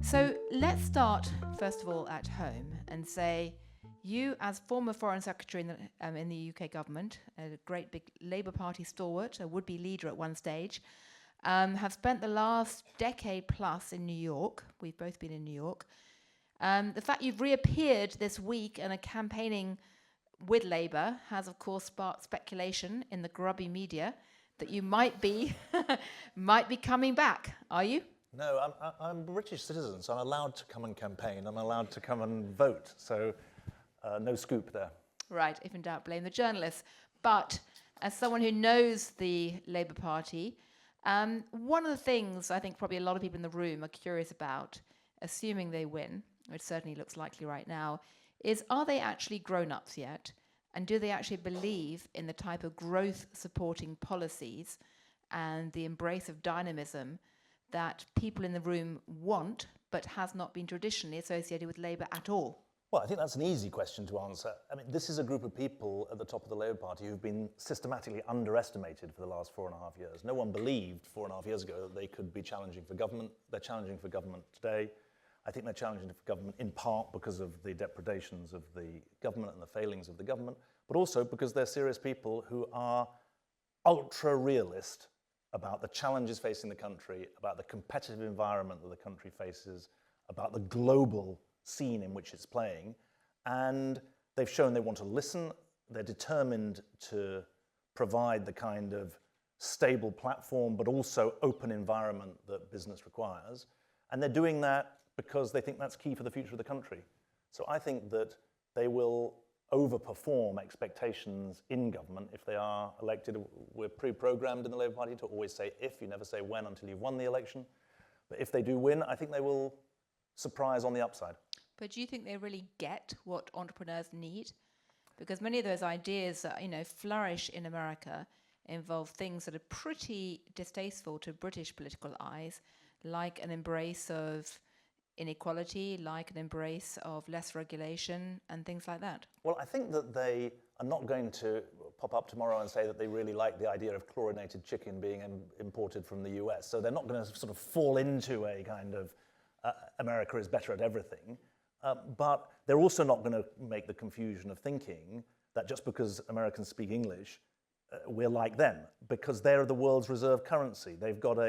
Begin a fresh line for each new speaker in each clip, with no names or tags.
So let's start, first of all, at home and say, you as former Foreign Secretary in the UK government, a great big Labour Party stalwart, a would-be leader at one stage, have spent the last decade plus in New York. We've both been in New York. The fact you've reappeared this week and are campaigning with Labour has, of course, sparked speculation in the grubby media that you might be coming back. Are you?
No, I'm a British citizen, so I'm allowed to come and campaign. I'm allowed to come and vote. So no scoop there.
Right, if in doubt, blame the journalists. But as someone who knows the Labour Party, one of the things I think probably a lot of people in the room are curious about, assuming they win, which certainly looks likely right now, is are they actually grown-ups yet? And do they actually believe in the type of growth-supporting policies and the embrace of dynamism that people in the room want, but has not been traditionally associated with Labour at all?
Well, I think that's an easy question to answer. I mean, this is a group of people at the top of the Labour Party who've been systematically underestimated for the last 4.5 years. No one believed 4.5 years ago that they could be challenging for government. They're challenging for government today. I think they're challenging for government in part because of the depredations of the government and the failings of the government, but also because they're serious people who are ultra-realist about the challenges facing the country, about the competitive environment that the country faces, about the global scene in which it's playing. And they've shown they want to listen. They're determined to provide the kind of stable platform, but also open environment that business requires. And they're doing that because they think that's key for the future of the country. So I think that they will overperform expectations in government if they are elected. We're pre-programmed in the Labour Party to always say if, you never say when until you've won the election. But if they do win, I think they will surprise on the upside.
But do you think they really get what entrepreneurs need? Because many of those ideas that, flourish in America involve things that are pretty distasteful to British political eyes, like an embrace of inequality, like an embrace of less regulation and things like that.
Well, I think that they are not going to pop up tomorrow and say that they really like the idea of chlorinated chicken being imported from the US. So they're not going to sort of fall into a kind of America is better at everything. But they're also not going to make the confusion of thinking that just because Americans speak English, we're like them, because they're the world's reserve currency. They've got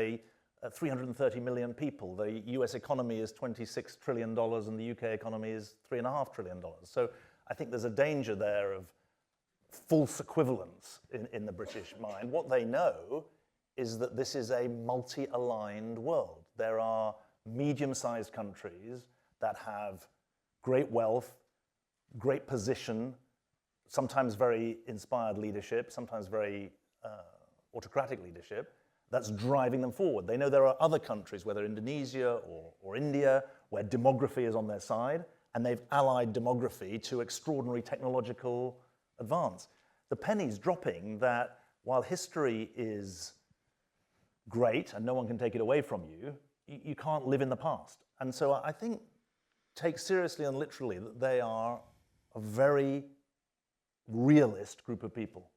330 million people. The US economy is $26 trillion and the UK economy is $3.5 trillion. So I think there's a danger there of false equivalence in the British mind. What they know is that this is a multi-aligned world. There are medium-sized countries that have great wealth, great position, sometimes very inspired leadership, sometimes very autocratic leadership, that's driving them forward. They know there are other countries, whether Indonesia or India, where demography is on their side, and they've allied demography to extraordinary technological advance. The penny's dropping that while history is great and no one can take it away from you, you can't live in the past. And so I think take seriously and literally that they are a very realist group of people.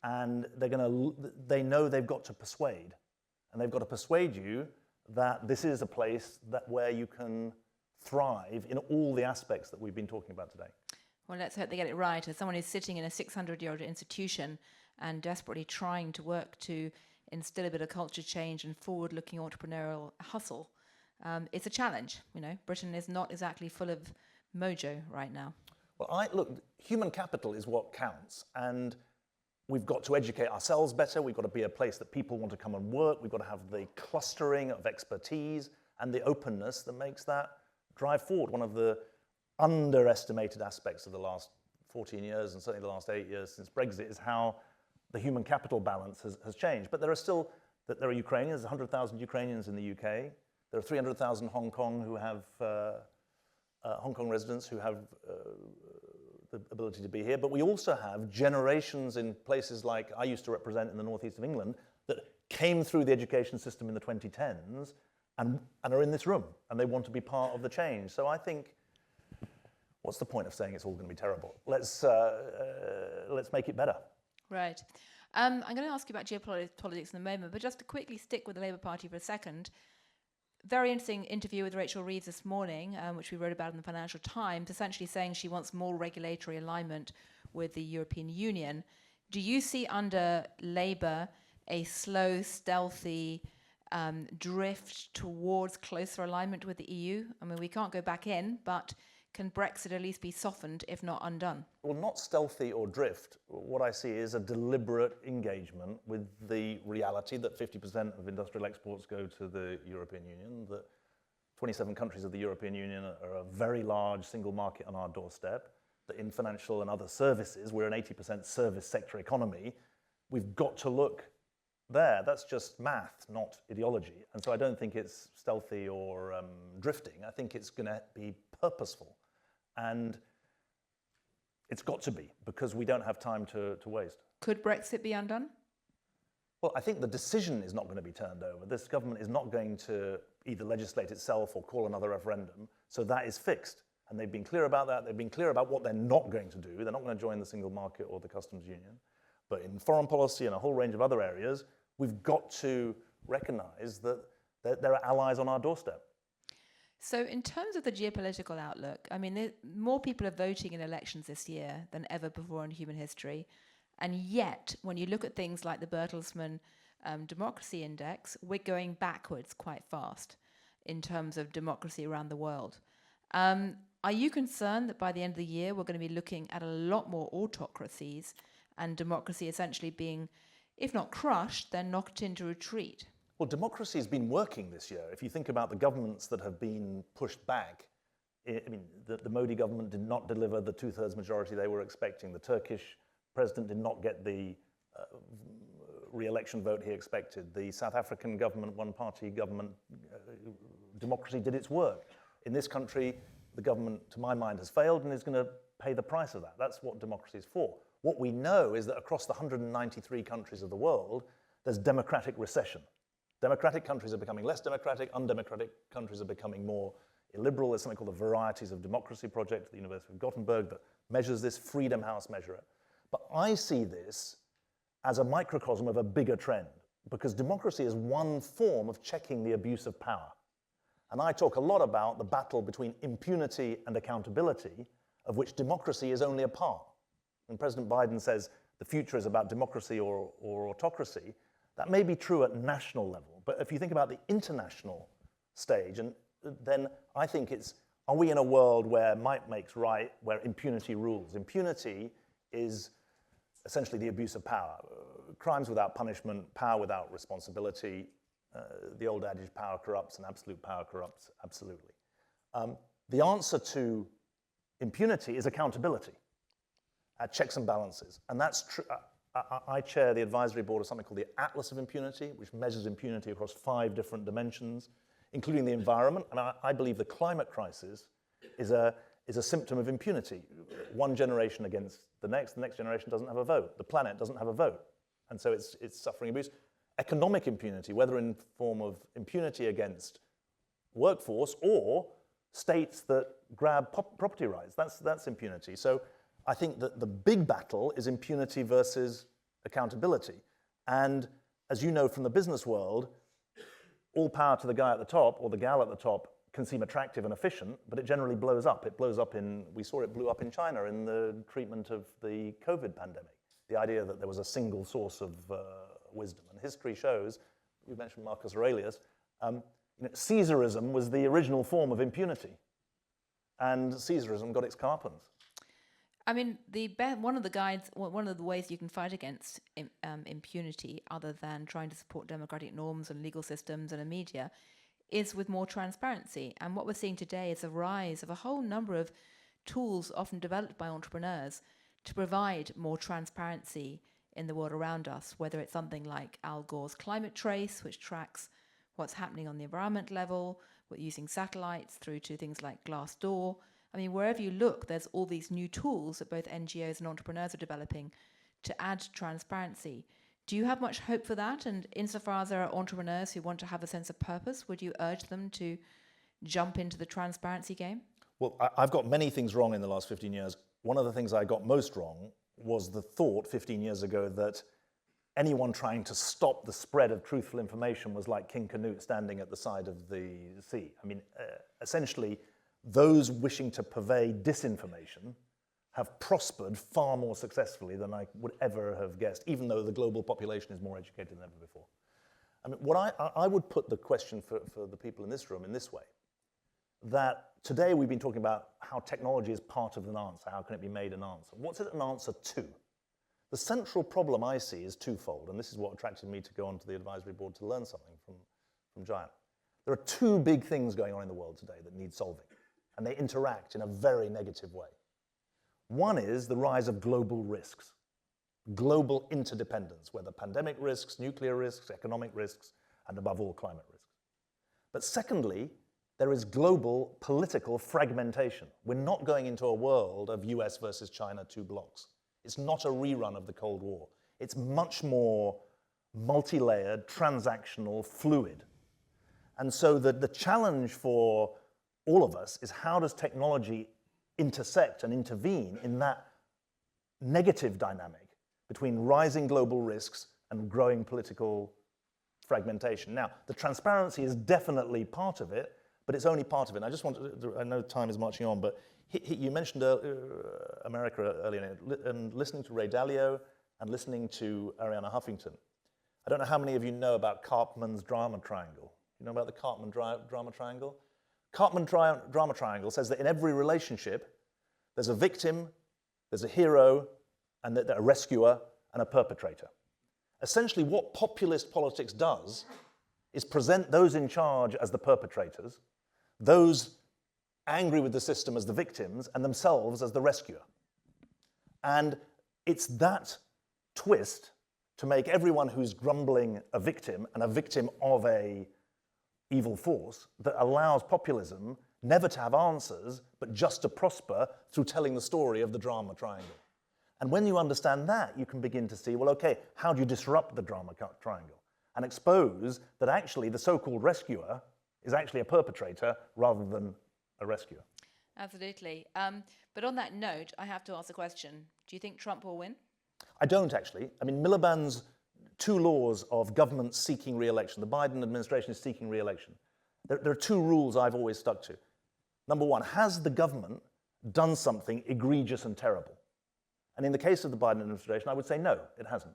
And they know they've got to persuade. And they've got to persuade you that this is a place where you can thrive in all the aspects that we've been talking about today.
Well, let's hope they get it right. As someone who's sitting in a 600-year-old institution and desperately trying to work to instill a bit of culture change and forward-looking entrepreneurial hustle, it's a challenge. Britain is not exactly full of mojo right now.
Well, look, human capital is what counts. And we've got to educate ourselves better. We've got to be a place that people want to come and work. We've got to have the clustering of expertise and the openness that makes that drive forward. One of the underestimated aspects of the last 14 years and certainly the last 8 years since Brexit is how the human capital balance has changed. But there are Ukrainians, 100,000 Ukrainians in the UK. There are 300,000 Hong Kong who have Hong Kong residents who have the ability to be here, but we also have generations in places like I used to represent in the northeast of England that came through the education system in the 2010s and are in this room, and they want to be part of the change. So I think, what's the point of saying it's all going to be terrible? Let's make it better.
Right. I'm going to ask you about geopolitics in a moment, but just to quickly stick with the Labour Party for a second, very interesting interview with Rachel Reeves this morning, which we wrote about in the Financial Times, essentially saying she wants more regulatory alignment with the European Union. Do you see under Labour a slow, stealthy drift towards closer alignment with the EU? I mean, we can't go back in, but can Brexit at least be softened, if not undone?
Well, not stealthy or drift. What I see is a deliberate engagement with the reality that 50% of industrial exports go to the European Union, that 27 countries of the European Union are a very large single market on our doorstep, that in financial and other services, we're an 80% service sector economy. We've got to look there. That's just math, not ideology. And so I don't think it's stealthy or drifting. I think it's going to be purposeful. And it's got to be, because we don't have time to waste.
Could Brexit be undone?
Well, I think the decision is not going to be turned over. This government is not going to either legislate itself or call another referendum. So that is fixed. And they've been clear about that. They've been clear about what they're not going to do. They're not going to join the single market or the customs union. But in foreign policy and a whole range of other areas, we've got to recognize that there are allies on our doorstep.
So in terms of the geopolitical outlook, I mean, more people are voting in elections this year than ever before in human history. And yet, when you look at things like the Bertelsmann Democracy Index, we're going backwards quite fast in terms of democracy around the world. Are you concerned that by the end of the year, we're going to be looking at a lot more autocracies and democracy essentially being, if not crushed, then knocked into retreat?
Well, democracy has been working this year. If you think about the governments that have been pushed back, I mean, the Modi government did not deliver the two-thirds majority they were expecting. The Turkish president did not get the re-election vote he expected. The South African government, one-party government, democracy did its work. In this country, the government, to my mind, has failed and is going to pay the price of that. That's what democracy is for. What we know is that across the 193 countries of the world, there's democratic recession. Democratic countries are becoming less democratic, undemocratic countries are becoming more illiberal. There's something called the Varieties of Democracy Project at the University of Gothenburg that measures this. Freedom House measure it. But I see this as a microcosm of a bigger trend, because democracy is one form of checking the abuse of power. And I talk a lot about the battle between impunity and accountability, of which democracy is only a part. When President Biden says the future is about democracy or autocracy, that may be true at national level. But if you think about the international stage, and then I think it's, are we in a world where might makes right, where impunity rules? Impunity is essentially the abuse of power. Crimes without punishment, power without responsibility. The old adage, power corrupts and absolute power corrupts, absolutely. The answer to impunity is accountability, checks and balances. And that's true. I chair the advisory board of something called the Atlas of Impunity, which measures impunity across 5 different dimensions, including the environment. And I believe the climate crisis is a symptom of impunity. One generation against the next generation doesn't have a vote. The planet doesn't have a vote. And so it's suffering abuse. Economic impunity, whether in form of impunity against workforce or states that grab property rights, that's impunity. So I think that the big battle is impunity versus accountability. And as you know from the business world, all power to the guy at the top or the gal at the top can seem attractive and efficient, but it generally blows up. It blows up we saw it blew up in China in the treatment of the COVID pandemic. The idea that there was a single source of wisdom. And history shows, we mentioned Marcus Aurelius, Caesarism was the original form of impunity. And Caesarism got its carpens.
I mean, one of the ways you can fight against impunity, other than trying to support democratic norms and legal systems and a media, is with more transparency. And what we're seeing today is a rise of a whole number of tools often developed by entrepreneurs to provide more transparency in the world around us, whether it's something like Al Gore's Climate Trace, which tracks what's happening on the environment level, we're using satellites through to things like Glassdoor. I mean, wherever you look, there's all these new tools that both NGOs and entrepreneurs are developing to add transparency. Do you have much hope for that? And insofar as there are entrepreneurs who want to have a sense of purpose, would you urge them to jump into the transparency game?
Well, I've got many things wrong in the last 15 years. One of the things I got most wrong was the thought 15 years ago that anyone trying to stop the spread of truthful information was like King Canute standing at the side of the sea. I mean, essentially, those wishing to purvey disinformation have prospered far more successfully than I would ever have guessed, even though the global population is more educated than ever before. I mean, what I would put the question for the people in this room in this way, that today we've been talking about how technology is part of an answer, how can it be made an answer? What's it an answer to? The central problem I see is twofold, and this is what attracted me to go onto the advisory board to learn something from Giant. There are two big things going on in the world today that need solving, and they interact in a very negative way. One is the rise of global risks, global interdependence, whether pandemic risks, nuclear risks, economic risks, and above all, climate risks. But secondly, there is global political fragmentation. We're not going into a world of US versus China, two blocks. It's not a rerun of the Cold War. It's much more multi-layered, transactional, fluid. And so the challenge for all of us is how does technology intersect and intervene in that negative dynamic between rising global risks and growing political fragmentation. Now, the transparency is definitely part of it, but it's only part of it. And I just want to, I know time is marching on, but you mentioned America earlier, and listening to Ray Dalio and listening to Arianna Huffington. I don't know how many of you know about Karpman's drama triangle. You know about the Karpman drama triangle? Karpman drama triangle says that in every relationship, there's a victim, there's a hero, and a rescuer, and a perpetrator. Essentially, what populist politics does is present those in charge as the perpetrators, those angry with the system as the victims, and themselves as the rescuer. And it's that twist to make everyone who's grumbling a victim, and a victim of a evil force, that allows populism never to have answers, but just to prosper through telling the story of the drama triangle. And when you understand that, you can begin to see, well, okay, how do you disrupt the drama triangle? And expose that actually the so-called rescuer is actually a perpetrator rather than a rescuer.
Absolutely. But on that note, I have to ask a question. Do you think Trump will win?
I don't, actually. I mean, Miliband's two laws of government seeking re-election, the Biden administration is seeking re-election. There are two rules I've always stuck to. Number one, has the government done something egregious and terrible? And in the case of the Biden administration, I would say no, it hasn't.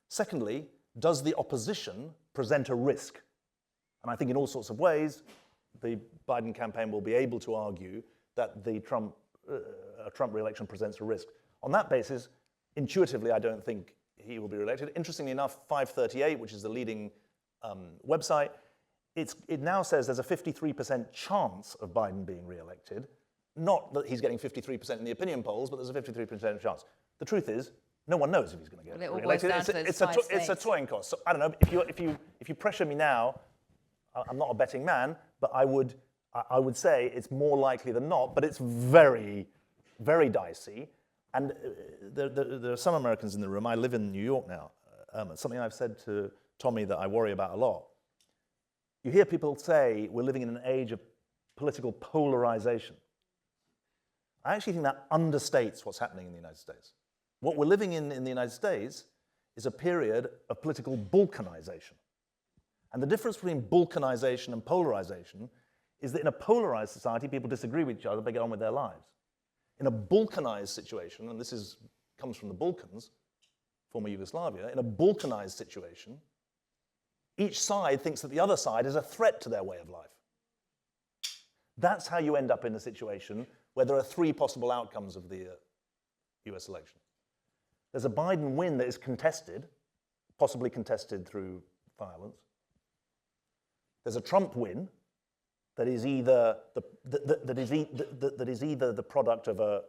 Secondly, does the opposition present a risk? And I think in all sorts of ways, the Biden campaign will be able to argue that the Trump re-election presents a risk. On that basis, intuitively, I don't think he will be re-elected. Interestingly enough, 538, which is the leading website, it now says there's a 53% chance of Biden being re-elected. Not that he's getting 53% in the opinion polls, but there's a 53% chance. The truth is, no one knows if he's going to get re-elected. It's a toying cost. So I don't know, if you pressure me now, I'm not a betting man, but I would say it's more likely than not, but it's very, very dicey. And there are some Americans in the room. I live in New York now. Something I've said to Tommy that I worry about a lot. You hear people say we're living in an age of political polarization. I actually think that understates what's happening in the United States. What we're living in the United States is a period of political balkanization. And the difference between balkanization and polarization is that in a polarized society, people disagree with each other, they get on with their lives. In a balkanized situation, and this comes from the Balkans, former Yugoslavia, in a balkanized situation, each side thinks that the other side is a threat to their way of life. That's how you end up in a situation where there are three possible outcomes of the US election. There's a Biden win that is contested, possibly contested through violence. There's a Trump win that is either the product of a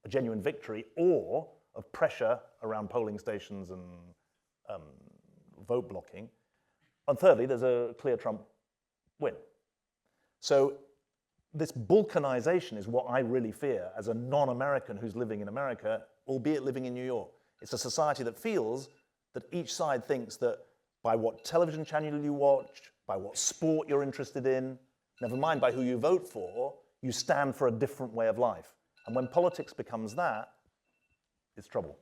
genuine victory or of pressure around polling stations and vote blocking. And thirdly, there's a clear Trump win. So this balkanization is what I really fear as a non-American who's living in America, albeit living in New York. It's a society that feels that each side thinks that by what television channel you watch, by what sport you're interested in, never mind by who you vote for, you stand for a different way of life. And when politics becomes that, it's trouble.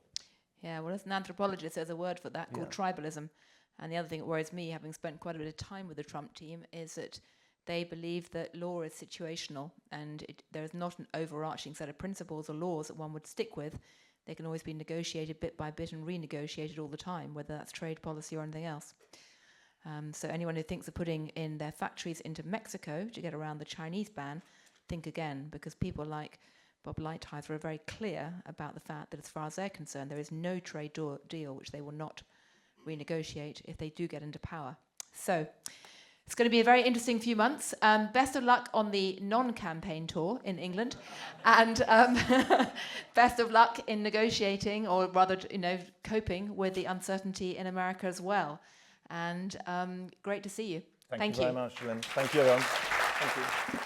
Yeah, well, as an anthropologist, there's a word for that called tribalism. And the other thing that worries me, having spent quite a bit of time with the Trump team, is that they believe that law is situational and there is not an overarching set of principles or laws that one would stick with. They can always be negotiated bit by bit and renegotiated all the time, whether that's trade policy or anything else. So anyone who thinks of putting in their factories into Mexico to get around the Chinese ban, think again, because people like Bob Lighthizer are very clear about the fact that as far as they're concerned, there is no trade deal which they will not renegotiate if they do get into power. So it's going to be a very interesting few months. Best of luck on the non-campaign tour in England, and best of luck in negotiating, or rather, coping with the uncertainty in America as well. And great to see you.
Thank you very much, Gillian. Thank you, everyone. Thank you.